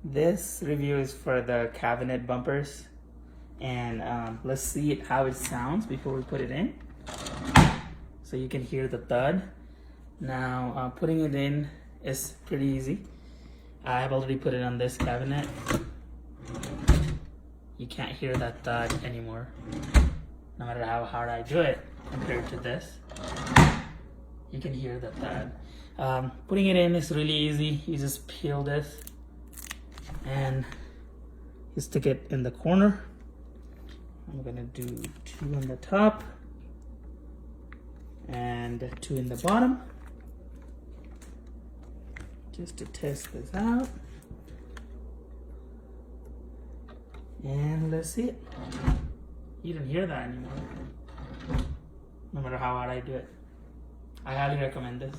This review is for the cabinet bumpers, and let's see how it sounds before we put it in. So you can hear the thud. Now putting it in is pretty easy. I've already put it on this cabinet. You can't hear that thud anymore, no matter how hard I do it compared to this. You can hear the thud. Putting it in is really easy. You just peel this and you stick it in the corner. I'm gonna do 2 on the top and 2 in the bottom, just to test this out. And let's see it. You don't hear that anymore, no matter how hard I do it. I highly recommend this.